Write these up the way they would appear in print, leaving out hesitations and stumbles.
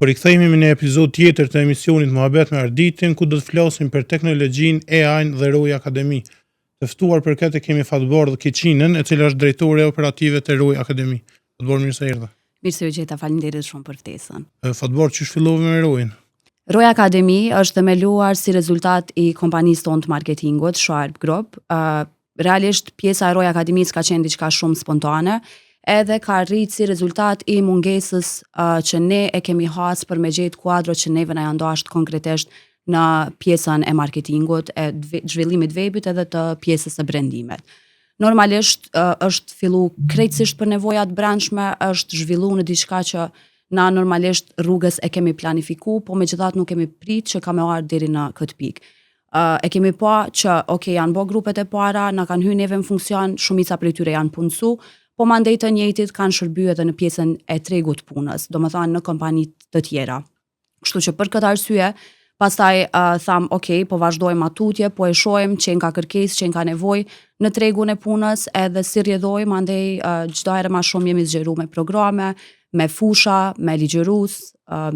Përikthehemi në një epizod tjetër të emisionit Muhabet me Arditin, ku do të flasim për teknologjinë, AI-n dhe Roy Academy. Të ftuar për këtë kemi Fatbor Kiçinën, e cila është drejtore operative të Roy Academy. Fatbor, mirë se erdhe. Mirë se u gjeta, faleminderit shumë për ftesën. Fatbor, çu fillove me Roy-n? Roy Academy është themeluar si rezultat i kompanisë tonë të marketingut, Sharp Group. Realisht pjesa e Roy Academy-s ka qenë diçka shumë spontane, edhe ka rritë si rezultat i mungesës që ne e kemi hasë për me gjetë kuadro që neve na janë dashur konkretisht në pjesën e marketingut, e zhvillimit webit edhe të pjesës së brendimet. Normalisht është fillu krejtësisht për nevojat brendshme, është zhvillu në diçka që na normalisht rrugës e kemi planifiku, po megjithatë nuk kemi prit që ka me ardhur deri në këtë pikë. E kemi pa që janë bë grupet e para, na kanë hyrë neve në funksion, shumica prej tyre janë punësu, po mandej të njëjtit kanë shërbyer edhe në pjesën e tregut punës, domethënë në kompani të tjera. Kështu që për këtë arsye, pastaj tham, po vazhdojmë atutje, po e shohim që ka kërkesë, që ka nevojë në tregun e punës, edhe si rrjedhojmë, mandej çdo herë më shumë jemi zgjeruar me programe, me fusha, me ligjërues,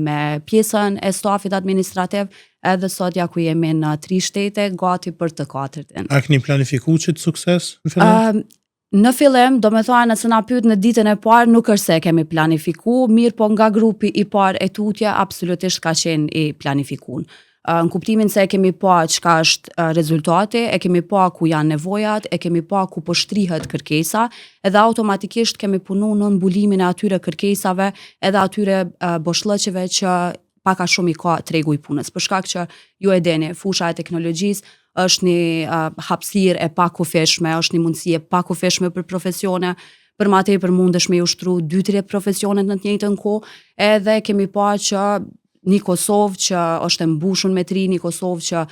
me pjesën e stafit administrativ, edhe sot ja ku jemi në 3 shtete, gati për të 4-ën. A keni planifikuar çit sukses në fillim? Në fillim, do me thojnë nëse na pyet në ditën e parë, nuk është se kemi planifiku, mirë po nga grupi i parë e tutje, absolutisht ka qenë i planifikun. Në kuptimin se e kemi pa çka është rezultati, e kemi pa ku janë nevojat, e kemi pa ku po shtrihet kërkesa, edhe automatikisht kemi punu në mbulimin e atyre kërkesave, edhe atyre boshllëqeve që paka shumë i ka tregu i punës. Për shkak që ju e dini, fusha e teknologjisë është një hapësirë e pakufishme, është një mundësi e pakufishme për profesione, për ma tepër mundesh me ushtru 2-3 profesionet në të njëjtën kohë, edhe kemi pa që një Kosovë që është e mbushur me tri, një Kosovë që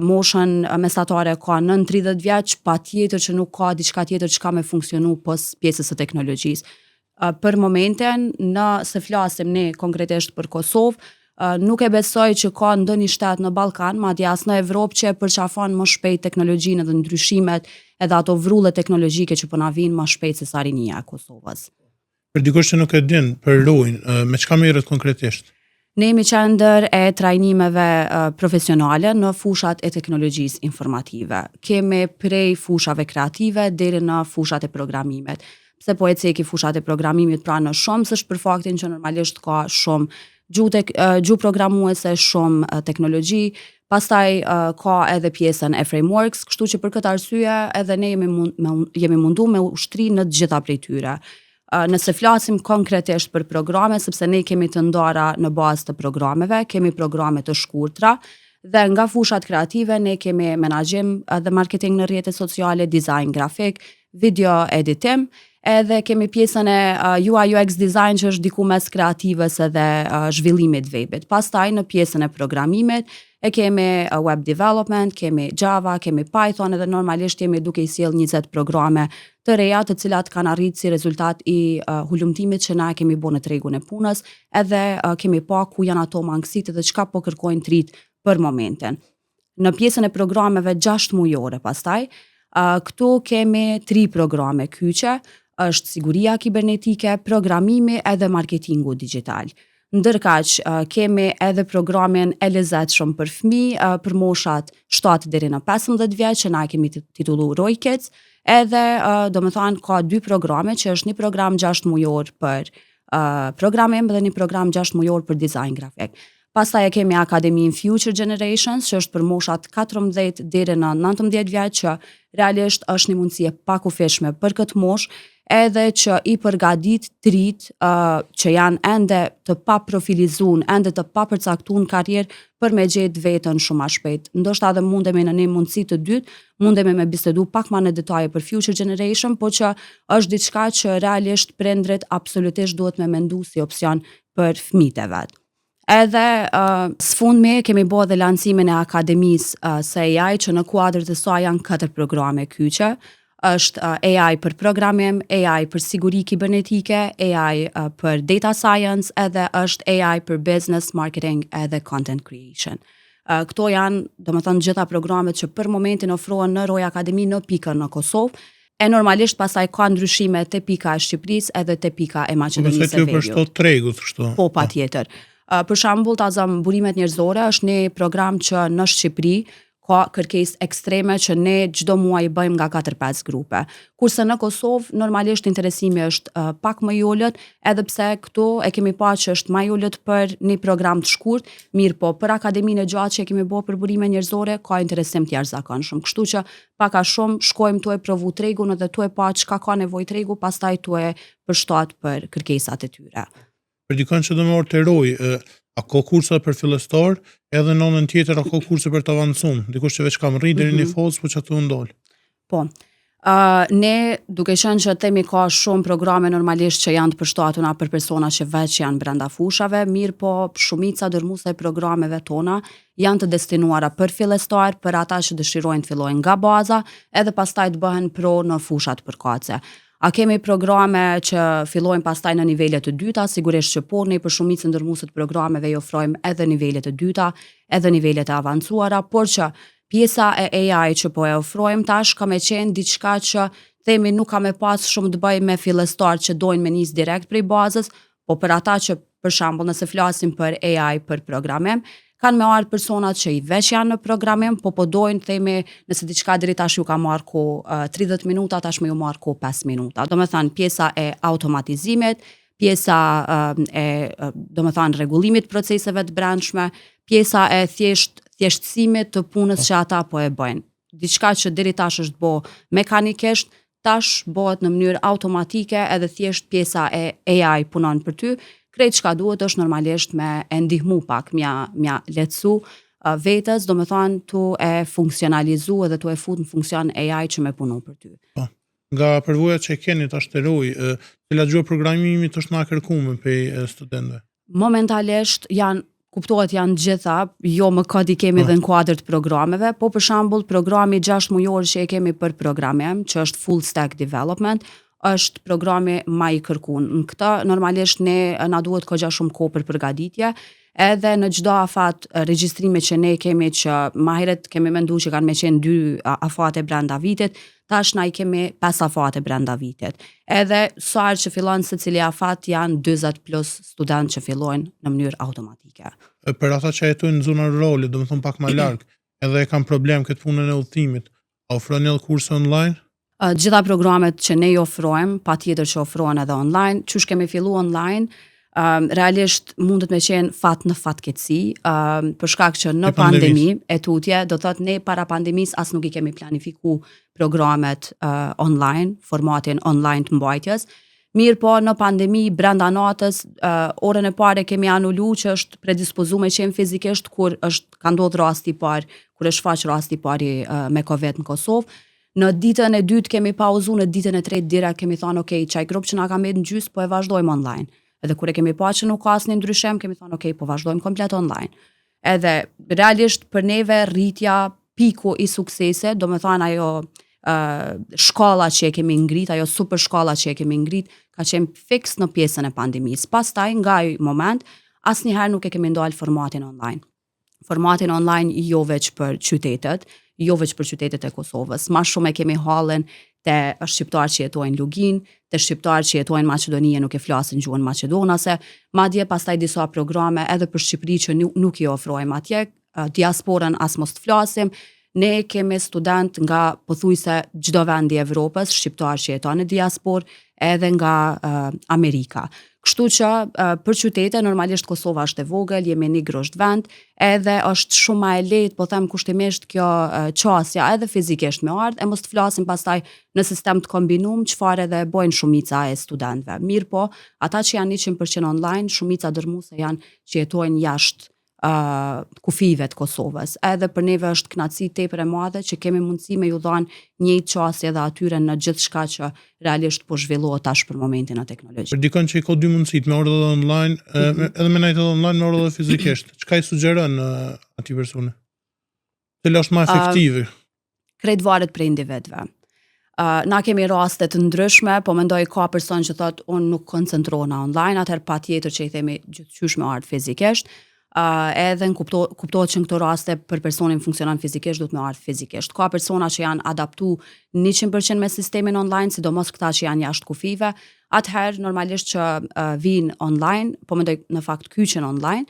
moshën mesatare ka nën 30 vjeç, patjetër që nuk ka diçka tjetër që ka me funksionu pos pjesës së teknologjisë. Për momentin, nëse flasim ne konkretisht për Kosovë, nuk e besoj që ka ndonjë shtet në Ballkan, madje as në Evropë që e përqafon më shpejt teknologjinë dhe ndryshimet edhe ato vrrulle teknologjike që po na vinë më shpejt se sa rinia e Kosovës. Për dikush që nuk e din, për Roy-n, me çka merret konkretisht? Ne jemi qendër e trajnimeve profesionale në fushat e teknologjisë informative. Kemi prej fushave kreative deri në fushat e programimit. Pse po e ceki fushat e programimit pra në shumë, s'është për faktin që normalisht ka shumë gjuhë programuese, shumë teknologji, pastaj ka edhe pjesën e frameworks, kështu që për këtë arsye edhe ne jemi mundu me ushtri në të gjitha prej tyre. Nëse flasim konkretisht për programe, sepse ne kemi të ndara në bazë të programeve, kemi programe të shkurtra, dhe nga fushat kreative ne kemi menaxhim dhe marketing në rrjetet sociale, design grafik, video editing, edhe kemi pjesën e UI UX design që është diku mes kreativës edhe zhvillimit webit. Pastaj në pjesën e programimit e kemi web development, kemi Java, kemi Python, edhe normalisht jemi duke i sjell 20 programe të reja të cilat kanë arritur si rezultat i hulumtimit që na kemi bërë në tregun e punës, edhe kemi pa ku janë ato mangësitë dhe çka po kërkojnë trit për momentin. Në pjesën e programeve 6 mujore pastaj, këtu kemi 3 programe kyçe, është siguria kibernetike, programimi edhe marketingu digital. Ndërkaq, kemi edhe programin e lezetshëm për fëmijë, për moshat 7 deri në 15 vjeç, që na kemi titullu Roy Kids, edhe domethënë ka 2 programe, që është një program 6 mujor për programim dhe një program 6 mujor për design grafik. Pastaj e kemi Academy in Future Generations, që është për moshat 14 deri në 19 vjeç, që realisht është një mundësi e pakufishme për këtë moshë, edhe që i përgadit trit që janë ende të paprofilizuar, ende të papërcaktuar në karrierë për me gjetë veten shumë më shpejt. Ndoshta edhe mundemi në një mundësi të dytë, mundemi me bisedu pak më në detaje për Future Generation, po që është diçka që realisht prindrit absolutisht duhet me mendu si opsion për fëmijët e vet. Edhe sfundmi kemi bërë dhe lancimin e akademisë së AI, që në kuadër të saj janë 4 programe kyçe. Është AI për programim, AI për siguri kibernetike, AI për data science, edhe është AI për business, marketing edhe content creation. Këto janë, domethënë, gjitha programet që për momentin ofrohen në Roy Academy në pikën në Kosovë, e normalisht pastaj ka ndryshime te pika e Shqipërisë edhe te pika e Maqedonisë së Veriut. Për shto tregut kështu. Po, patjetër. Për shembull, tazëm burimet njerëzore është një program që në Shqipëri ka kërkesë ekstreme që ne çdo muaj i bëjmë nga 4-5 grupe. Kurse në Kosovë normalisht interesimi është pak më i ulët, edhe pse këtu e kemi pa që është më i ulët për një program të shkurt, mirë po për akademinë e gjatë që e kemi bërë për burime njerëzore ka interesim të jashtëzakonshëm. Kështu që pak a shumë shkojmë tu e provu tregun edhe tu e pa çka ka nevojë tregu, pastaj tu e përshtat për kërkesat e tyre. Për dikon që do më orteroj, a ka kursa për fillestar, edhe në anën tjetër a ka kurse për të avancuar, dikush që veç kam rri deri në fazë, po që ato ndal. Po. Ne duke qenë që themi ka shumë programe normalisht që janë të përshtatuna për persona që veç janë brenda fushave, mirë po shumica dërmuese e programeve tona janë të destinuara për fillestar, për ata që dëshirojnë të fillojnë nga baza, edhe pastaj të bëhen pro në fushat përkatëse. A kemi programe që fillojnë pastaj në nivelet të dyta, sigurisht që po, ne për shumicën ndërmuese të programeve i ofrojmë edhe nivelet të dyta, edhe nivelet e avancuara, por që pjesa e AI që po e ofrojmë tash ka me qenë diçka që themi nuk ka me pas shumë të bëjë me fillestar që dojnë me nis direkt prej bazës, po për ata që për shembull nëse flasim për AI për programim, kanë me ardhur personat që i veç janë në programim, po dojnë themi nëse diçka deri tash ju ka marrë kohë 30 minuta, tashmë ju marr kohë 5 minuta. Domethënë pjesa e automatizimit, pjesa domethënë rregullimit proceseve të brendshme, pjesa e thjeshtësimit të punës që ata po e bëjnë. Diçka që deri tash është bo mekanikisht, tash bëhet në mënyrë automatike edhe thjesht pjesa e AI punon për ty. Krejt çka duhet është normalisht me e ndihmu pak, mja lehtësu vetës, do me thonë tu e funksionalizu edhe tu e fut në funksion AI që me punu për ty. Po. Nga përvojat që keni të ashteroj, cila gjuhë programimit është na kërkuar për studentëve? Momentalisht kuptohet janë gjitha, jo më kodi kemi dhe në kuadër të programeve, po për shembull programi 6 mujor që e kemi për programim, që është full stack development, është programi ma i kërkuar. Në këtë normalisht ne na duhet kogja shumë kohë për përgatitje, edhe në çdo afat regjistrime që ne kemi që ma herët kemi menduar që kanë me qenë 2 afate brenda vitit, tash na i kemi 5 afate brenda vitit. Edhe sa herë që fillon secili afat janë 40 plus studentë që fillojnë në mënyrë automatike. Për ata që jetojnë në zona rurale, domethënë pak më larg, edhe kanë problem këtë punën e udhëtimit, ofroni edhe kurse online? Gjitha programet që ne i ofrojmë, pa tjetër që ofrohen edhe online, qysh kemi fillu online, realisht mundet me qenë fat në fatkeqësi, për shkak që në pandemi, e tutje, do thot ne para pandemis as nuk i kemi planifiku programet online, formatin online të mbajtjes, mirë po në pandemi, brenda natës, orën e pare kemi anullu që është predispozu me qenë fizikisht, kur ka ndodhur rasti i parë, kur është faq rasti i parë me Covid në Kosovë. Në ditën e dytë kemi pauzu, në ditën e tretë direkt kemi thënë okay, çaj grup që na ka mbet në gjys, po e vazhdojmë online. Edhe kur e kemi pa që nuk ka asnjë ndryshim, kemi thënë okay, po vazhdojmë komplet online. Edhe realisht për neve rritja piku i suksesit, do me thënë ajo shkalla që e kemi ngrit, ajo super shkalla që e kemi ngrit, ka qenë fix në pjesën e pandemisë. Pastaj nga ai moment, asnjëherë nuk e kemi ndal formatin online. Formatin online jo veç për qytetet, jo veç për qytetet e Kosovës. Ma shumë e kemi hallin te shqiptarë që jetojnë Lugin, te shqiptarë që jetojnë Maqedonije nuk e flasin gjuhën maqedonase, madje pastaj disa programe edhe për Shqipëri që nuk i ofrojmë atje, diasporën as mos të flasim. Ne kemi student nga pothuajse çdo vend i Evropës, shqiptarë që jeton në diasporë, edhe nga Amerika. Kështu që për qytete normalisht Kosova është e vogël, jemi një grosht vend, edhe është shumë më e lehtë, po them kushtimisht kjo qasja edhe fizikisht me ardh, e mos të flasim pastaj në sistem të kombinuar, çfarë edhe bojnë shumica e studentëve. Mirë po, ata që janë 100% online, shumica dërmuese janë që jetojnë jashtë kufive të Kosovës. Edhe për neve është kënaqësi tepër e madhe që kemi mundësi me ju dhanë një qasje edhe atyre në gjithë shka që realisht po zhvillohet tash për momentin e teknologjisë. Për dikon që i ka 2 mundësit, me orë dhe online, edhe me najtë edhe online, me orë dhe fizikisht. Çka i sugjeron atij personi? Cila është më efektive? Krejt varet prej individëve. Na kemi raste të ndryshme, po mendoj ka person që thotë unë nuk koncentrohena online, atëherë patjetër që i themi gjithçysh me ardh fizikisht. edhe kuptohet që në këto raste për personin funksionon fizikisht, duhet me ardhur fizikisht. Ka persona që janë adaptu 100% me sistemin online, sidomos këta që janë jashtë kufive, atëherë normalisht që vinë online, po mendoj në fakt kyçen online,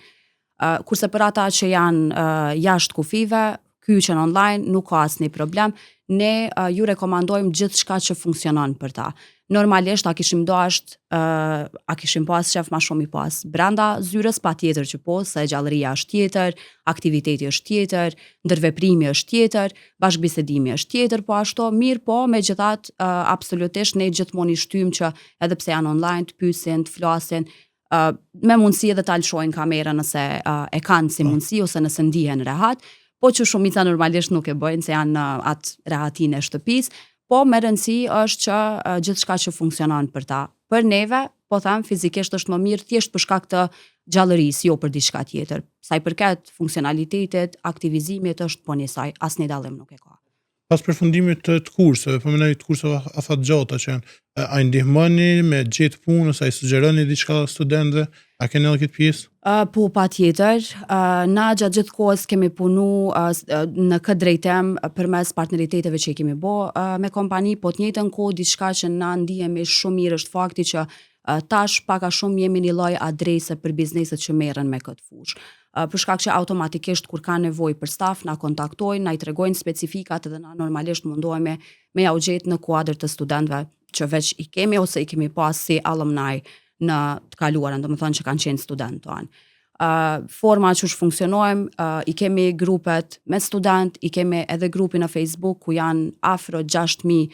kurse për ata që janë jashtë kufive, kyçen online nuk ka asnjë problem. Ne ju rekomandojmë gjithçka që funksionon për ta. Normalisht a kishim a kishim pas qef ma shumë i pas brenda zyrës, patjetër që po, se gjallëria është tjetër, aktiviteti është tjetër, ndërveprimi është tjetër, bashkëbisedimi është tjetër, po ashtu mirë, po megjithatë absolutisht ne gjithmonë i shtym që edhe pse janë online të pyesin, të flasin, me mundësi edhe të alëshojnë kamerën nëse e kanë si mundësi ose nëse ndihen rehat, po që shumica normalisht nuk e bëjnë se janë në atë rehatin e shtëpisë, po me rëndësi është që gjithçka që funksionon për ta. Për neve, po them, fizikisht është më mirë thjesht për shkak të gjallërisë, jo për diçka tjetër. Sa i përket funksionalitetit, aktivizimit është po njësaj, asnjë dallim nuk e ka. Pas përfundimit të kurseve, po mendoj të kurseve afatgjata që janë, a i ndihmoni me gjetë punës, a i sugjeroni diçka studentëve, a keni edhe këtë pjesë? Po, patjetër, na gjatë gjithë kohës kemi punu në këtë drejtim përmes partneriteteve që i kemi bë me kompani, po të njëjtën kohë diçka që na ndihemi shumë mirë është fakti që tash pak a shumë jemi një lloj adrese për bizneset që merren me këtë fushë. Për shkak që automatikisht kur ka nevojë për staf na kontaktojnë, na i tregojnë specifikat dhe na normalisht mundohemi me ja u gjetë në kuadër të studentëve që veç i kemi ose i kemi pas si alumni në të kaluarën, domethënë që kanë qenë studentë tonë. Forma që funksionojmë, i kemi grupet me student, i kemi edhe grupi në Facebook ku janë afro 6.000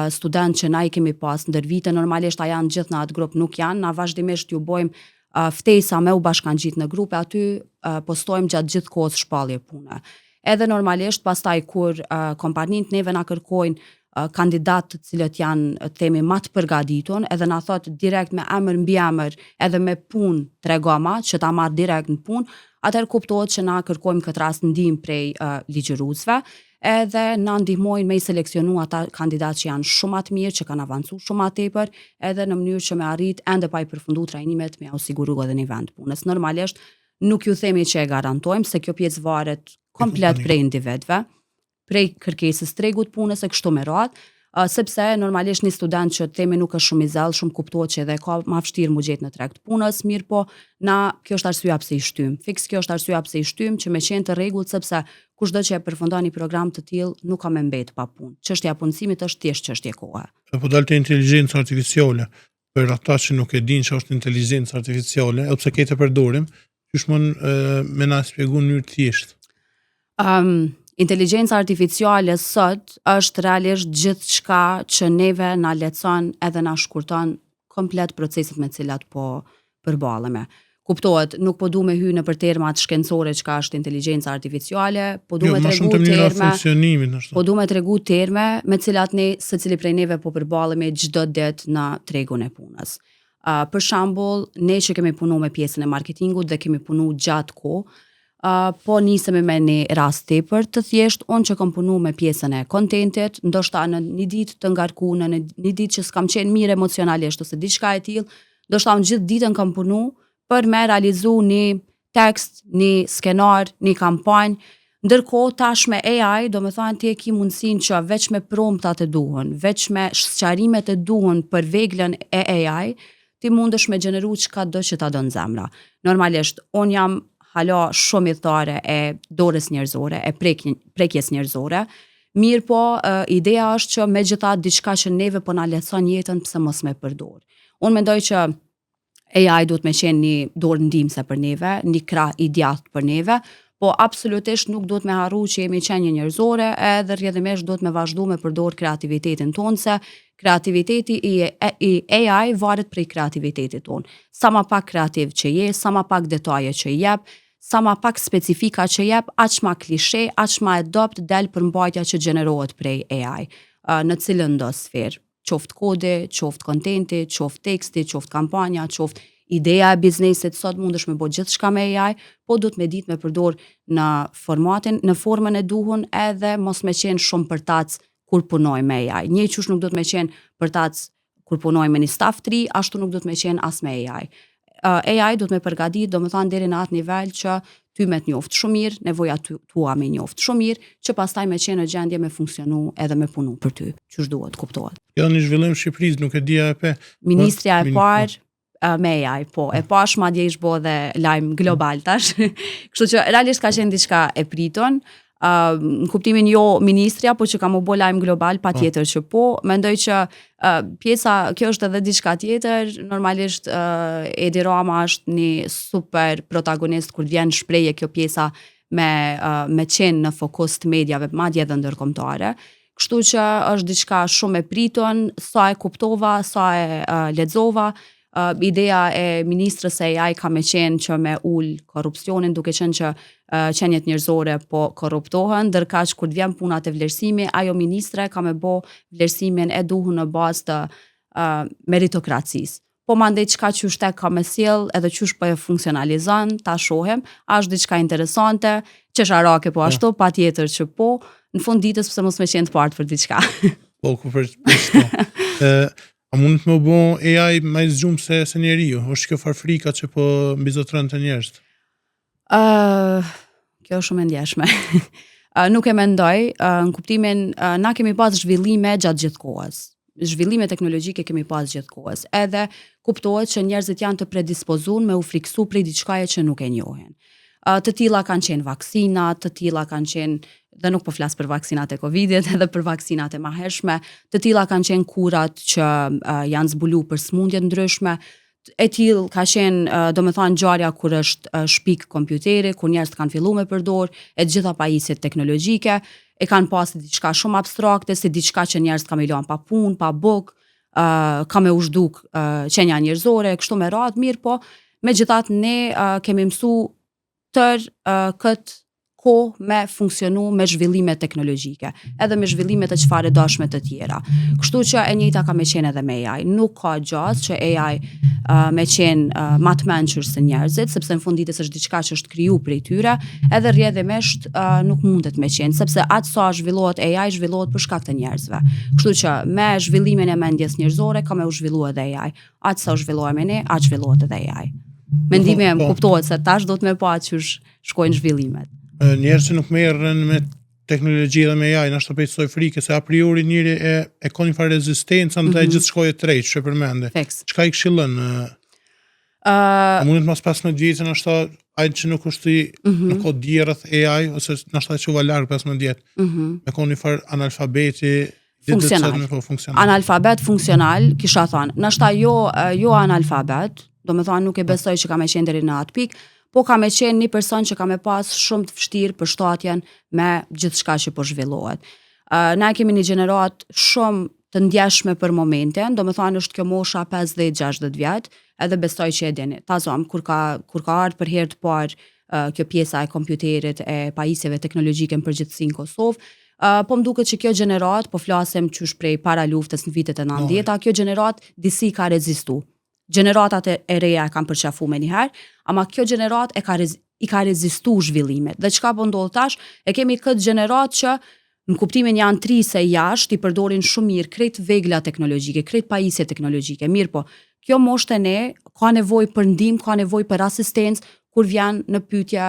studentë që na i kemi pas ndër vite, normalisht a janë gjithë në atë grup, nuk janë, na vazhdimisht ju bojmë ftesa me u bashkangjit në grupe, aty postojmë gjatë gjithë kohës shpallje pune. Edhe normalisht pastaj kur kompanitë neve na kërkojnë kandidatë të cilët janë themi më të përgatitur, edhe na thot direkt me emër mbi emër, edhe me punë tregoma që ta marr direkt në punë, atëherë kuptohet që na kërkojmë këtë rast ndihmë prej ligjëruesve, edhe na ndihmojnë me i seleksionu ata kandidatë që janë shumë të mirë, që kanë avancuar shumë tepër, edhe në mënyrë që me arrit ende pa i përfunduar trajnimet me u siguru edhe një vend punës. Normalisht nuk ju themi që e garantojmë, se kjo pjesë varet komplet prej individëve, prej kërkesës tregut punës e kështu me radhë, sepse normalisht një student që themi nuk është shumë i zellshëm, shumë kuptohet që edhe ka më vështirë mu gjetë në treg të punës, mirë po na kjo është arsyeja pse i shtym. Fiks kjo është arsyeja pse i shtym që me qenë të rregullt, sepse kushdo që e përfundon një program të tillë nuk ka më mbet pa punë. Çështja e punësimit është thjesht çështje kohe. Po dalte inteligjencë artificiale, për ata që nuk e dinë që është inteligjencë artificiale, edhe pse këtë përdorim, qysh me na shpjegu në mënyrë të thjeshtë. Inteligjenca artificiale sot është realisht gjithçka që neve na lehtëson edhe na shkurton komplet proceset me cilat po përballemi. Kuptohet, nuk po du me hy në për termat shkencore çka është inteligjenca artificiale, po du me tregu terme me cilat ne secili prej neve po përballemi çdo ditë në tregun e punës. Për shembull, ne që kemi punu me pjesën e marketingut dhe kemi punu gjatë kohë, po nisemi me një rast tepër të thjesht, unë që kam punu me pjesën e kontentit, ndoshta në një ditë të ngarku, në një ditë që s'kam qenë mirë emocionalisht ose diçka e tillë, ndoshta unë gjithë ditën kam punu për me realizu një tekst, një skenar, një kampanjë, ndërkohë tash me AI, do me thënë ti e ki mundësin që veç me promptat e duhun, veç me sqarimet e duhun për veglën e AI, ti mundesh me gjeneru çka do që ta do në zemra. Normalisht, unë jam hala shumë idhëtare e dorës njerëzore, e prekjes njerëzore. Mirë po, ideja është që megjithatë diçka që neve po na lehtëson jetën pse mos me përdor. Unë mendoj që AI duhet me qenë një dorë ndihmëse për neve, një krah i djathtë për neve, po absolutisht nuk duhet me harru që jemi qenje njerëzore, edhe rrjedhimisht duhet me vazhdu me përdor kreativitetin tonë, se kreativiteti i AI varet prej kreativitetit tonë. Sa ma pak kreativ që je, sa ma pak detaje që jep, sa ma pak specifika që jep, aq ma klishe, aq ma adopt del përmbajtja që gjenerohet prej AI, në cilën do sferë, qoftë kode, qoftë kontenti, qoftë teksti, qoftë kampanja, qoftë ideja e biznesit, sot mundesh me bo gjithçka me AI, po duhet me ditë me përdor në formatin, në formën e duhun, edhe mos me qenë shumë përtac kur punoj me AI. Një qysh nuk duhet me qenë përtac kur punoj me një staf të ri, ashtu nuk duhet me qenë as me AI. AI do të me përgatit, do më thanë deri në atë nivel që ty me të njoftë shumë mirë, nevoja tua me njoftë shumë mirë, që pastaj me qenë në gjendje me funksionu edhe me punu për ty, që duhet, kuptohet. Kjo një zhvillim Shqipërisë, nuk e dija e pe. Ministria e parë me AI, po, e pash madje ish bo dhe lajm global tash. Kështu që realisht ka qenë diçka e priton, në kuptimin jo ministria, po që ka më bo lajm global, pa tjetër që po, mendoj që pjesa, kjo është edhe diçka tjetër, normalisht Edi Rama është një super protagonist kur vjen shpreje kjo pjesa me qenë në fokus të medjave, madje edhe ndërkombëtare. Kështu që është diçka shumë e priton, sa e kuptova, sa e lexova. Ideja e ministrës e AI ka me qenë që me ull korrupsionin, duke qenë që qenjet njerëzore po korruptohen, ndërkaq kur vjen puna te vlerësimi, ajo ministre ka me bo vlerësimin e duhur në bazë të meritokracisë. Po mandej çka qysh tek ka me sjell, edhe qysh po e funksionalizon, ta shohim, është diçka interesante, qesharake po ashtu, patjetër që po, në fund ditës pse mos me qenë të partë për diçka. Po ku për a mund të më bo AI më i zgjumë se njeriu? Është kjo farfrika që po mbizotron të njerëz? Kjo është shumë e ndjeshme. Nuk e mendoj, në kuptimin, na kemi pas zhvillime gjatë gjithë kohës. Zhvillime teknologjike kemi pas gjithë kohës. Edhe kuptohet që njerëzit janë të predispozuar me u friksu prej diçkaje që nuk e njohin. Të tilla kanë qenë vaksina, të tilla kanë qenë, dhe nuk po flas për vaksinat e Covidit, edhe për vaksinat e mahershme, të tilla kanë qenë kurat që janë zbulu për smundje të ndryshme, e tillë ka qenë, do me thënë, ngjarja kur është shpik kompjuteri, kur njerëzit kanë filluar me përdor, e gjitha pajisjet teknologjike, e kanë pasur diçka shumë abstrakte, si diçka që njerëzit kanë lënë pa punë, pa buk, ka me u zhduk qenia njerëzore, kështu me radhë, mirë po, megjithatë ne kemi mësuar këtë kohë me funksionu me zhvillime teknologjike, edhe me zhvillime të çfarë dashme të tjera. Kështu që e njëjta ka me qenë edhe me AI. Nuk ka gjasë që AI me qenë ma të mençur se njerëzit, sepse në fund ditës është diçka që është kriju prej tyre, edhe rrjedhimisht nuk mundet me qenë, sepse atë sa zhvillohet AI, zhvillohet për shkak të njerëzve. Kështu që me zhvillimin e mendjes njerëzore ka me u zhvillu edhe AI. Atë sa zhvillohemi ne, atë zhvillohet edhe AI. Mendimi em kuptohet se tash do të me pa që shkojnë zhvillimet. Njerëzit nuk merren me teknologji dhe me AI, nashta pesoj frike se a priori njëri e ka një farë rezistencë ndaj gjithë shkojë të drejtë, që përmende. Çka i këshillon? A mundet mas 15 vjetë, nashta ai që nuk është nuk ka dije rreth AI, ose nashta që va larg 15 vjet, me ka një farë analfabeti funksional. Analfabet funksional, kisha thënë. Nashta jo analfabet, do me thënë nuk e besoj që ka me qenë deri në atë pikë, po ka me qenë një person që ka me pas shumë të vështirë për shtatjen me gjithçka që po zhvillohet. Ne kemi një gjenerat shumë të ndjeshme për momentin, do me thënë është kjo mosha 50-60 vjet, edhe besoj që e dini. Ta zom, kur ka ardhur për herë të parë kjo pjesa e kompjuterit, e pajisjeve teknologjike në përgjithësi në Kosovë, po më duket që kjo gjenerat, po flasim qysh prej para luftës në vitet e 90-ta, kjo gjenerat disi ka rezistu. Gjeneratat e reja e kanë përqafu me njëherë, ama kjo gjenerat i ka rezistu zhvillimet. Dhe çka po ndodh tash, e kemi këtë gjenerat që në kuptimin janë tri se jashtë, i përdorin shumë mirë krejt vegla teknologjike, krejt pajisje teknologjike. Mirë po, kjo moshte ne ka nevojë për ndihmë, ka nevojë për asistencë kur vjen në pyetje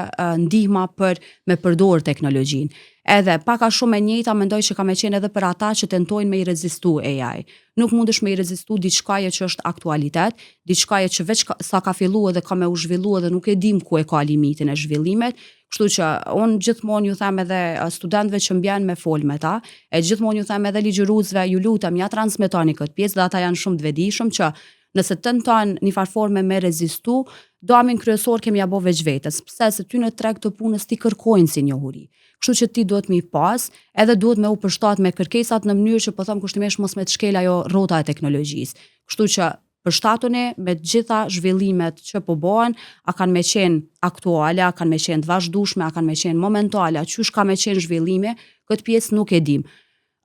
ndihma për me përdor teknologjinë. Edhe paka shumë e njëjta mendoj që ka me qenë edhe për ata që tentojnë me i rezistu AI. Nuk mundesh me i rezistu diçkaje që është aktualitet, diçkaje që veç sa ka filluar dhe ka me u zhvilluar dhe nuk e dim ku e ka limitin e zhvillimet. Kështu që unë gjithmonë ju them edhe studentëve që mbjen me fol me ta, e gjithmonë ju them edhe ligjëruesve, ju lutem ja transmetoni këtë pjesë, dhe ata janë shumë të vetëdijshëm që nëse tenton një farforme me rezistu, domin kryesor kemi ja bo veç vetës, pse se ty në treg të punës ti kërkojnë si njohuri. Kështu që ti duhet me i pas, edhe duhet me u përshtat me kërkesat në mënyrë që po them kushtimisht mos me të shkel ajo rrota e teknologjisë. Kështu që përshtatuni me gjitha zhvillimet që po bëhen, a kanë me qenë aktuale, a kanë me qenë të vazhdueshme, a kanë me qenë momentale, qysh ka me qenë zhvillime, këtë pjesë nuk e dim.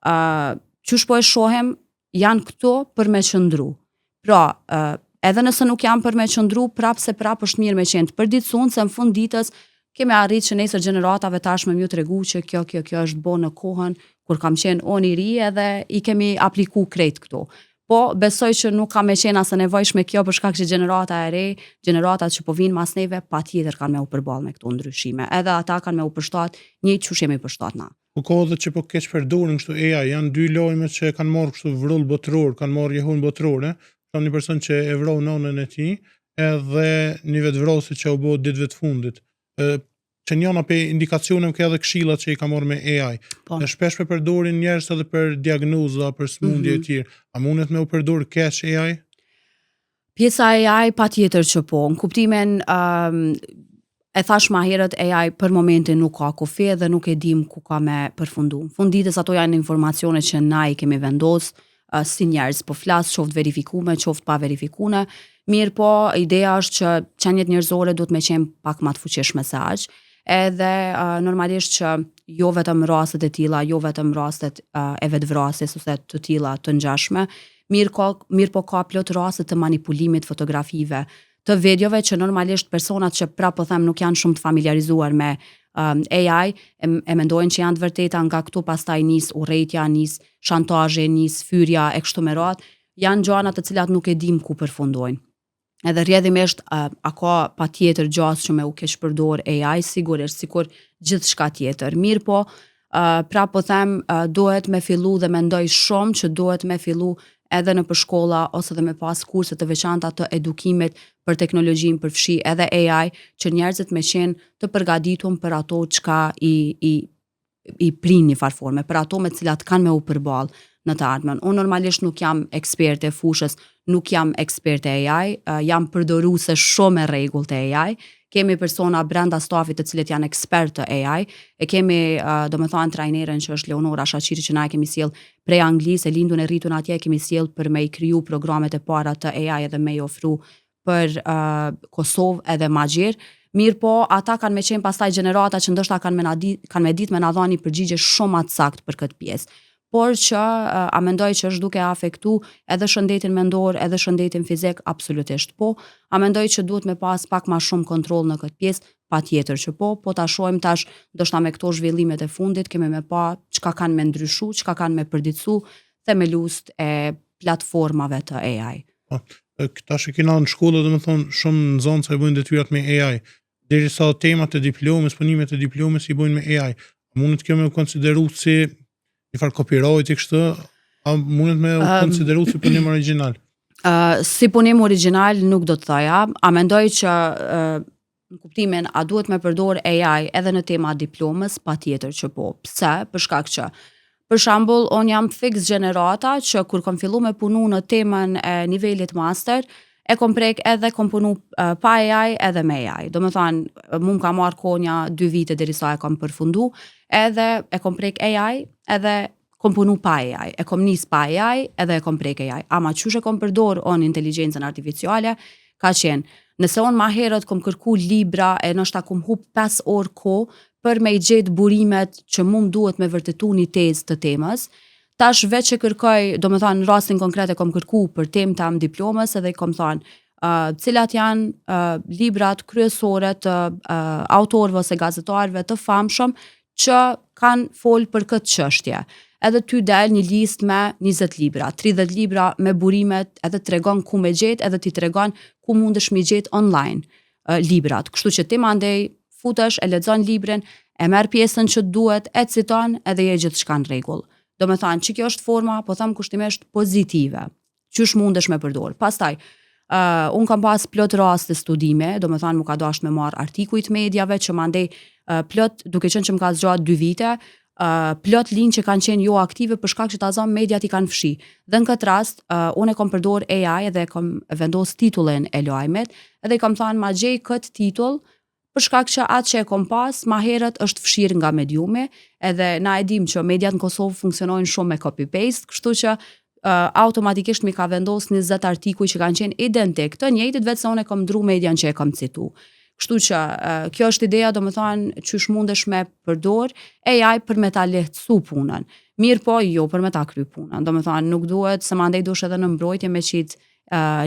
Qysh po e shohem, janë këto për me qëndru. Pra, edhe nëse nuk janë për me qëndru, prap është mirë me qenë të përditësun, se në fund ditës kemi arrit që nesër gjeneratave tashme mju të regu që kjo është bo në kohën kur kam qenë unë i ri edhe i kemi apliku krejt këto. Po besoj që nuk ka me qenë asë nevojshme kjo për shkak që gjenerata e re, gjeneratat që po vinë mas neve, patjetër kanë me u përballë me këto ndryshime. Edhe ata kanë me u përshtat njëjtë çush jemi përshtat na. Po ka edhe që po keq përdorin kështu AI, janë dy lojme që kanë marrë kështu vrull botëror, kanë marrë jehun botërore, ka një person që e vrau nonën e tij, edhe një vetvrasje që u bë ditëve të fundit. Që njëna pe indikacione ka edhe këshillat që i ka marrë me AI. Po. E shpesh me përdorin njerëz edhe për diagnoza, për smundje e tjera. A mundet me u përdor keq AI? Pjesa e AI patjetër që po, në kuptimin e thash ma herët AI për momentin nuk ka kufi dhe nuk e dim ku ka me përfundu. Fund ditës ato janë informacione që na i kemi vendos si njerëz, po flas qoftë verifikume, qoftë pa verifikume. Mirë po, ideja është që qenjet njerëzore duhet me qenë pak ma të fuqishme se aq, edhe normalisht që jo vetëm rastet e tilla, jo vetëm rastet e vetvrasjes ose të tilla të ngjashme, mirë po ka plot raste të manipulimit fotografive, të videove që normalisht personat që po them nuk janë shumë të familiarizuar me AI e mendojnë që janë të vërteta, nga këtu pastaj nis urrëtia, nis shantazhi, nis fyrja e kështu me radhë, janë gjëra të cilat nuk e dim ku përfundojnë. Edhe rrjedhimisht a ka patjetër gjasë që me u keq përdor AI, sigurisht, sikur gjithçka tjetër. Mirë po, pra po them, duhet me fillu dhe mendoj shumë që duhet me fillu edhe në shkolla ose dhe me pas kurse të veçanta të edukimit për teknologjinë, përfshi edhe AI, që njerëzit me qenë të përgatitur për ato çka i prin një farforme, për ato me cilat kanë me u përballë në të ardhmen. Unë normalisht nuk jam eksperte e fushës, nuk jam eksperte e AI, jam përdoruese shumë e rregullt e AI. Kemi persona brenda stafit të cilët janë ekspert të AI, e kemi domethënë trajneren që është Leonora Shaqiri që na e kemi sjell prej Anglisë, e lindun e rritun atje, kemi sjell për me i kriju programet e para të AI edhe me i ofru për Kosovë edhe ma gjerë. Mirë po, ata kanë me qenë pastaj gjenerata që ndoshta kanë me ditë me na dhënë përgjigje shumë më të saktë për këtë pjesë. Por që a mendoj që është duke afektu edhe shëndetin mendor, edhe shëndetin fizik, absolutisht po. A mendoj që duhet me pas pak ma shumë kontroll në këtë pjesë, patjetër që po ta shohim tash, ndoshta me këto zhvillimet e fundit, kemi me pa çka kanë me ndryshu, çka kanë me përditsu, themelust e platformave të AI. Tash e kena në shkollë, domethënë shumë nxënës e bëjnë detyrat me AI. Derisa temat e diplomës, punimet e diplomës i bëjnë me AI. A mundet kjo me u konsideru si një farë copyright i kështë, a mundet me u konsideru si punim original? Si punim original nuk do të thoja, a mendoj që në kuptimin a duhet me përdor AI edhe në tema diplomës, patjetër që po. Pse? Për shkak që për shembull, unë jam fix gjenerata që kur kom fillu me punu në temën e nivelit master, e kom prek edhe kom punu pa AI edhe me AI. Do më thanë, mu më ka marrë konja 2 vite derisa e kom përfundu, edhe e kom prek AI, edhe kom punu pa AI. E kom nis pa AI, edhe e kom prek AI. Ama qysh e kom përdor on inteligjencën artificiale, ka qenë, nëse unë ma herët kom kërku libra, e nështë kom hup 5 orë ko, për me i gjetë burimet që mu më duhet me vërtetu një tezë të temës, tash veç që kërkoj, do me thanë, në rastin konkret e kom kërku për temë tam diplomës, edhe kom thanë, cilat janë librat kryesore të autorëve ose gazetarëve të famshëm që kanë folë për këtë çështje. Edhe ty del një list me 20 libra, 30 libra me burimet, edhe tregon ku me gjetë, edhe ti tregon ku mundesh me gjetë online librat. Kështu që ti mandej futesh, e lexon librin, e merr pjesën që duhet, e citon, edhe je gjithçka në rregull. Do me thanë, që kjo është forma, po them kushtimisht pozitive, qysh mundesh me përdor. Pastaj, unë kam pas plot raste studime, do me thanë mu ka dasht me marr artikujt mediave, që mandej plot, duke qenë që më ka zgjatë 2 vite, plot linjë që kanë qenë jo aktive për shkak që ta zon mediat i kanë fshi. Dhe në këtë rast, unë e kom përdor AI dhe e kom vendos titullin e lajmit, edhe i kom thënë ma gjej këtë titull, për shkak që atë që e kom pas, ma herët është fshirë nga mediumi, edhe na e dim që mediat në Kosovë funksionojnë shumë me copy-paste, kështu që automatikisht mi ka vendos 20 artikuj që kanë qenë identik, të njëjtit vetë se unë e kom ndru median që e kom citu. Kështu që kjo është ideja, do më thonë, qysh mundesh me përdor AI për me ta lehtësu punën. Mirë po, jo për me ta kry punën. Do më thonë, nuk duhet, se mandej dush edhe në mbrojtje me qitë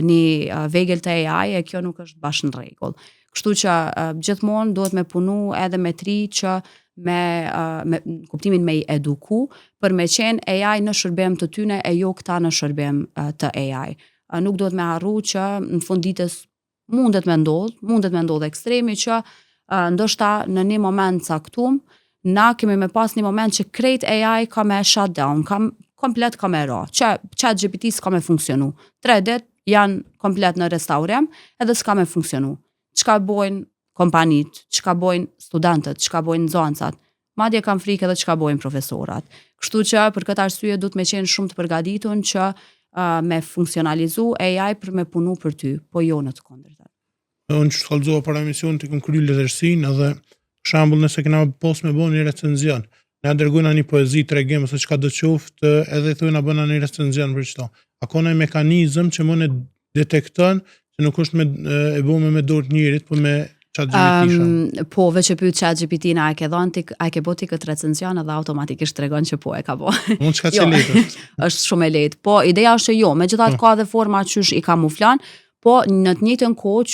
një vegël të AI, e kjo nuk është bashkë në rregull. Kështu që gjithmonë duhet me punu edhe me tri që me kuptimin me i eduku, për me qenë AI në shërbim të tyne e jo këta në shërbim të AI. Nuk do të me harru që në fund ditës mundet me ndodh ekstremi që ndoshta në një moment caktum, na kemi me pas një moment që krejt AI ka me shutdown, komplet ka me ra, që ChatGPT s'ka me funksionu. 3 ditë janë komplet në restaurim, edhe s'ka me funksionu. Çka bojnë kompanit, çka bojnë studentët, çka bojnë nxënësat, madje kam frikë edhe çka bojnë profesorat. Kështu që për këtë arsye duhet me qenë shumë të përgatitur që me funksionalizu AI për me punu për ty, po jo në të kundërtën. Unë që shkallëzova para emision të këm kryu letërsinë edhe shambull nëse kena pos me bo një recenzion. Ne dërgojna një poezi, tregim ose çka do qoftë, edhe thojna bëna një recenzion për çto. A ka një mekanizëm që më ne detekton që nuk është e bëme me dorë të njërit, po me ChatGPT. Po, veç e pyet ChatGPT na e ke dhënë a ke boti këtë recenzion edhe automatikisht tregon që po e ka bo. Mund çka që lehtë. Është shumë e lehtë. Po, ideja është që jo, megjithatë ka edhe forma qysh i kamuflan, po në të njëjtën kohë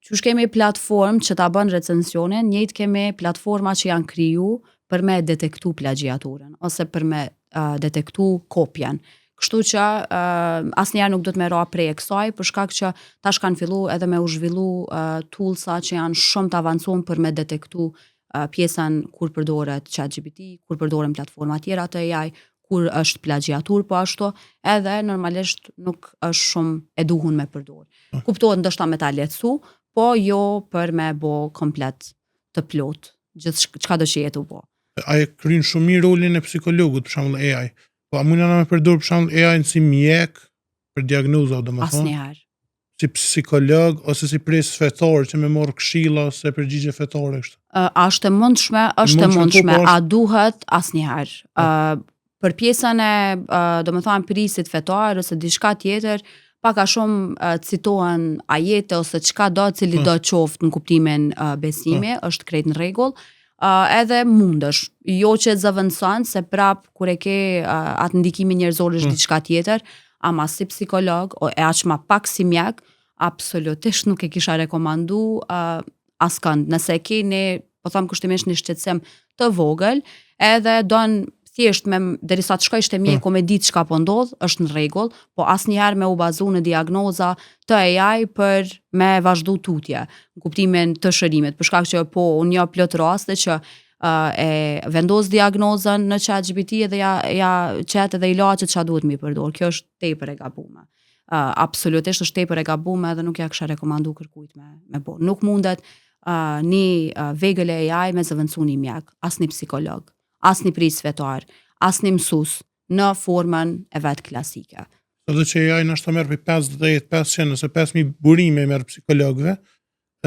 qysh kemi platformë që ta bën recensionin, njëjtë kemi platforma që janë kriju për me detektu plagjiaturën ose për me detektu kopjen. Kështu që asnjëherë nuk do të më ra prej kësaj, për shkak që tash kanë fillu edhe me u zhvillu toolsa që janë shumë të avancuar për me detektu pjesën kur përdoret ChatGPT, kur përdoren platforma tjera të AI, kur është plagjiatur, po ashtu, edhe normalisht nuk është shumë e duhur me përdor. Kuptohet ndoshta me ta lehtësu, po jo për me bo komplet të plot, gjithë çka do që jetu bo. A e kryen shumë mirë rolin e psikologut, për shembull AI. Po a mund na me përdor për shembull AI si mjek për diagnoza, domethënë? Asnjëherë. Si psikolog ose si pres fetar që me marr këshilla ose përgjigje fetare kështu. Është e mundshme, a duhet asnjëherë. Për pjesën e domethënë prisit fetar ose diçka tjetër, pak a shumë citohen ajete ose çka do cili do qoftë në kuptimin besimi, është krejt në rregull. Edhe mundesh, jo që zëvendëson se prap kur e ke atë ndikimin njerëzor është diçka tjetër, ama si psikolog e aq ma pak si mjek, absolutisht nuk e kisha rekomandu askënd. Nëse ke po them kushtimisht një shqetësim të vogël, edhe don thjesht derisa të shkojsh te mjeku me ditë çka po ndodh, është në rregull, po asnjëherë me u bazu në diagnoza të AI për me vazhdu tutje, në kuptimin të shërimit, për shkak që po unë njoh plot raste që e vendos diagnozën në ChatGPT edhe ja chat edhe ilaçet çka duhet mi përdor. Kjo është tepër e gabuar. Absolutisht është tepër e gabuar edhe nuk ja kisha rekomandu kërkujt me bo. Nuk mundet një vegël e AI me zëvendësu një mjek, as një psikolog, as një pris fetar, as një mësus në formën e vetë klasike. Edhe që AI nështë të merë për 50-500 ose 5.000 burime merë psikologëve,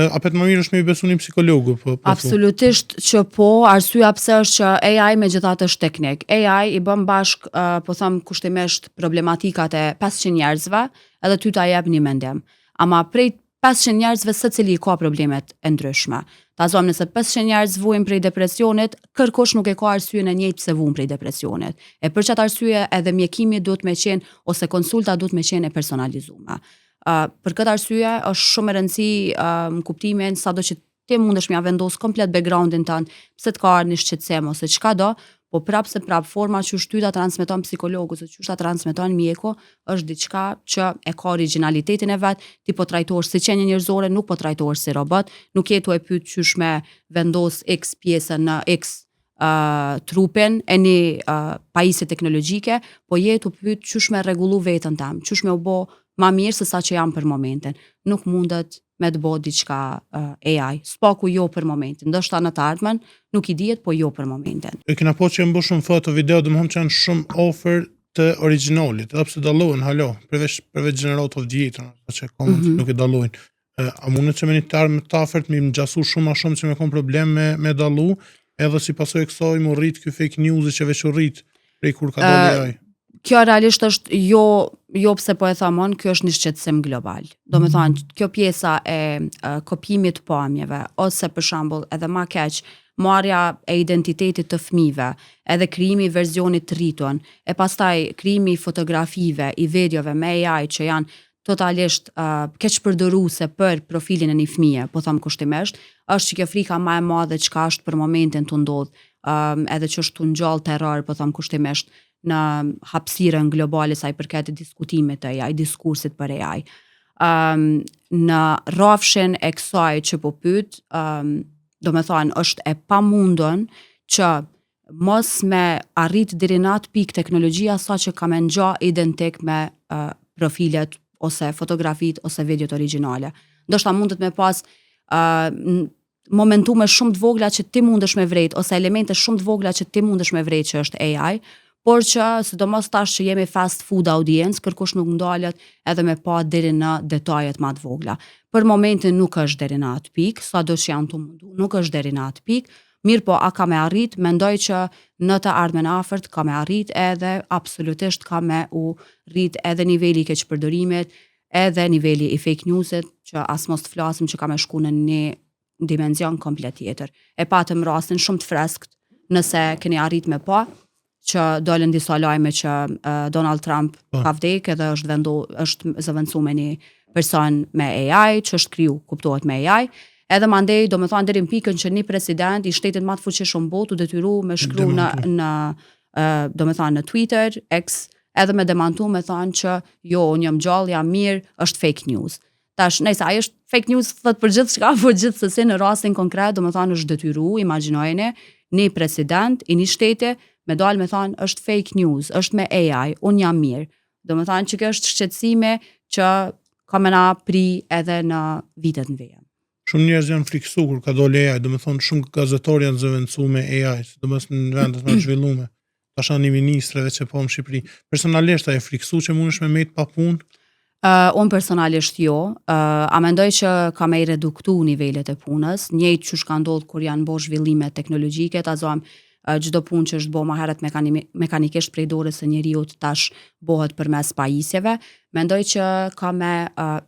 apet më mirë është me i besu një psikologu? Absolutisht që po, arsyeja pse është që AI me gjithatë është teknik. AI i bën bashk, po thëmë kushtimisht problematikat e 500 njerëzve, edhe ty ta jep një mendim. Ama prej 500 njerëzve se cili ka problemet e ndryshme. Ta zonë nëse 500 njerëz vujnë prej depresionit, kërkosh nuk e ka arsye në njëjtë pse vujnë prej depresionit. E për çat arsye edhe mjekimi duhet me qenë ose konsulta duhet me qenë e personalizuar. Për këtë arsye është shumë e rëndësishme në kuptimin sado që ti mundesh m'ia vendos komplet backgroundin tënd, pse të ka një shqetësim ose çka do, po prap forma që ty ta transmeton psikologu ose që ta transmeton mjeku është diçka që e ka originalitetin e vet, ti po trajtohesh si qenie njerëzore, nuk po trajtohesh si robot, nuk je tu e pyet qysh me vendos X pjesën në X trupin e një pajisje teknologjike, po je tu pyet qysh me rregullu veten tëm, qysh me u bë ma mirë se sa që jam për momentin. Nuk mundet me të bo diçka AI. Spaku jo për momentin. Ndoshta në të ardhmen, nuk i dihet, po jo për momentin. E kena po që mbo shumë foto, video, dhe më që janë shumë offer të originalit, edhe pse dallohen, halo, përveç generator vjetër, që nuk e dallojnë. A mundet që me një tarë të afert, mi më gjasu shumë a shumë që me kom problem me dallu, edhe si pasoj e kësoj më rrit kjo fake news që veç u rrit prej kur ka dalli AI. Kjo realisht është jo pse po e thamon, kjo është një shqetësim global. Do me thonë, kjo pjesa e kopimit pamjeve, ose për shembull edhe ma keq, marrja e identitetit të fëmijëve, edhe krijimi i versionit të rritur, e pastaj krijimi i fotografive, i videove me AI që janë totalisht keqpërdoruese për profilin e një fëmije, po them kushtimisht, është që kjo frika më e madhe çka është për momentin të ndodh, edhe që është të ngjall terror, po them kushtimisht, në hapësirën globale sa i përket diskutimit të AI, diskursit për AI. Në rrafshin e kësaj që po pyet, do me thonë është e pamundun që mos me arrit deri në atë pikë teknologjia sa që ka me ngja identik me profilet ose fotografit ose videot origjinale. Ndoshta mundet me pas momentume shumë të vogla që ti mundesh me vrejt, ose elemente shumë të vogla që ti mundesh me vrejt që është AI, por që sidomos tash që jemi fast food audience, kërkush nuk ndalet edhe me pa deri në detajet më të vogla. Për momentin nuk është deri në atë pikë, sado që janë të mundu, nuk është deri në atë pikë, mirë po a ka me arrit, mendoj që në të ardhmen afërt ka me arrit edhe absolutisht ka me u rrit edhe niveli i keqpërdorimit, edhe niveli i fake newsit, që as mos të flasim që ka me shku në një dimenzion komplet tjetër. E patëm rastin shumë të freskt nëse keni arrit me pa, që dolën disa lajme që Donald Trump ka vdek edhe është zëvendësuar me një person me AI, që është kriju, kuptohet me AI, edhe mandej, do me thonë deri në pikën që një president i shtetit më të fuqishëm botë u detyru me shkru do me thonë në Twitter, X, edhe me demantu me thonë që jo, unë jam gjallë, jam mirë, është fake news. Tash, nëse ai është fake news thot për gjithë shka, por gjithsesi në rastin konkret, do me thonë është detyru, imagjinojeni, një president i një shteti me dalë me thonë është fake news, është me AI, unë jam mirë. Do me thonë që kjo është shqetësime që ka me na pri edhe në vitet në vijim. Shumë njerëz janë friksu kur ka dole AI, do me thonë shumë gazetorë janë zëvendësu me AI, sidomos në vendet më të zhvillume. Tash një ministreve që po në Shqipëri. Personalisht a e friksu që mundesh me met pa punë? Unë personalisht jo, a mendoj që ka me i reduktu nivelet e punës, njëjtë që shka ndodhë kur janë bo zhvillime teknologjike, ta zohem çdo punë që është bo ma herët mekanikisht prej dorës së njeriut tash bohet përmes pajisjeve, mendoj që ka me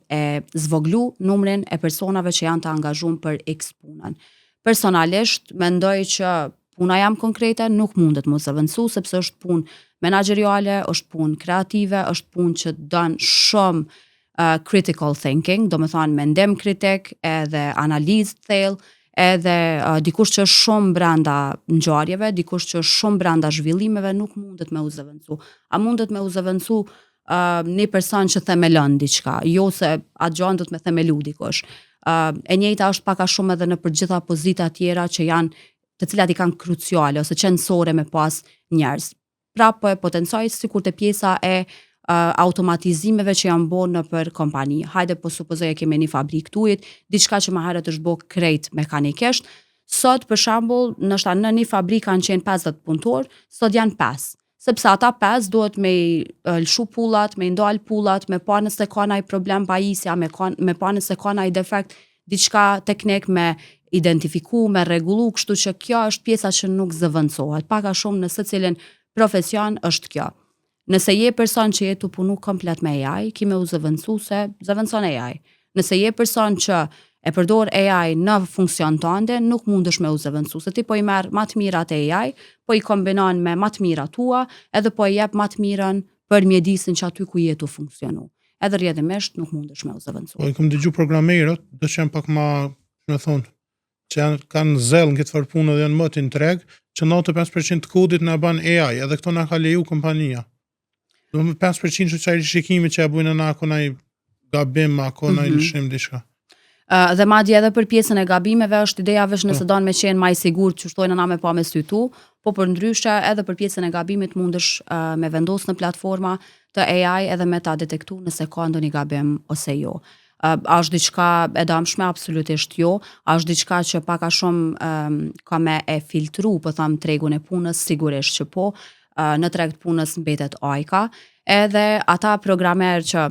e zvoglu numrin e personave që janë të angazhuar për X punën. Personalisht, mendoj që puna jam konkrete nuk mundet mu zëvendësu, sepse është punë menaxheriale, është punë kreative, është punë që don shumë critical thinking, do me thonë mendim kritik, edhe analizë thellë, edhe dikush që është shumë brenda ngjarjeve, dikush që është shumë brenda zhvillimeve nuk mundet me u zëvendësu. A mundet me u zëvendësu një person që themelon diçka, jo se atë gjë do të me themelu dikush. E njëjta është pak a shumë edhe në për gjitha pozita tjera që janë, të cilat i kanë kruciale ose qendësore me pas njerëz. Pra po e potencoj sikur të pjesa e automatizimeve që janë bërë në për kompani. Hajde po supozoj e kemi një fabrikë tujit, diçka që më herët është bërë krejt mekanikisht, sot për shembull, nështë në një fabrikë kanë qenë 50 punëtor, sot janë 5. Sepse ata 5 duhet me lshu pullat, me ndal pullat, me pa nëse ka ndonjë problem pajisja, me pa nëse ka ndonjë defekt, diçka teknik me identifiku, me rregullu, kështu që kjo është pjesa që nuk zëvendësohet. Pak a shumë në secilin profesion është kjo. Nëse je person që je të punu komplet me AI, ki me u zëvendësu se zëvendëson AI. Nëse je person që e përdor AI në funksion tënde, nuk mundesh me u zëvendësu, se ti po i merr më të mirat e AI, po i kombinon me më të mirat tua, edhe po i jep më të mirën për mjedisin që aty ku je të funksionu. Edhe rrjedhimisht nuk mundesh me u zëvendësu. Po i kam dëgju programerët, do që janë pak më, me thonë, që kanë zell në këtë farë punë dhe janë më të intreg, që 95% të kodit na ban AI, edhe këto na ka leju kompania. 5% që qaj rishikimi që e bujnë në ako naj gabim, ako naj lëshim diçka. Dhe madje edhe për pjesën e gabimeve është ideja vesh nëse don me qenë maj sigur që shtojnë na me pa me sytu, po për ndryshe edhe për pjesën e gabimit mundesh me vendos në platforma të AI edhe me ta detektu nëse ka ndonjë gabim ose jo. A është diçka e damshme? Absolutisht jo. A është diçka që pak a shumë ka me e filtru, po tham tregun e punës, sigurisht që po, në treg të punës mbetet AI-ka, edhe ata programer që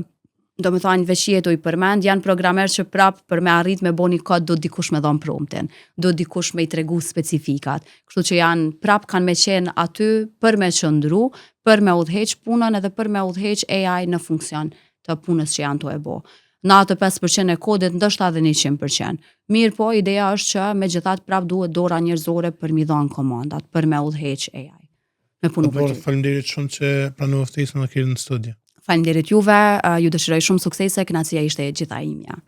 do me thonë veçjetu i përmend, janë programer që prap për me arrit me bo një kod do dikush me dhon promptin, do dikush me i tregu specifikat, kështu që janë prap kanë me qenë aty për me qëndru, për me udheq punën edhe për me udheq AI në funksion të punës që janë të e bo. Në atë 5% e kodit ndështë edhe 100%. Mirë po, ideja është që me gjithat prap duhet dora njerëzore për mi dhonë komandat, për me udheq AI. Me punu për gjithë. Faleminderit shumë që pranova ftesën dhe keni në studio. Faleminderit juve, ju dëshiroj shumë suksese, kënaqësia ishte gjitha imja.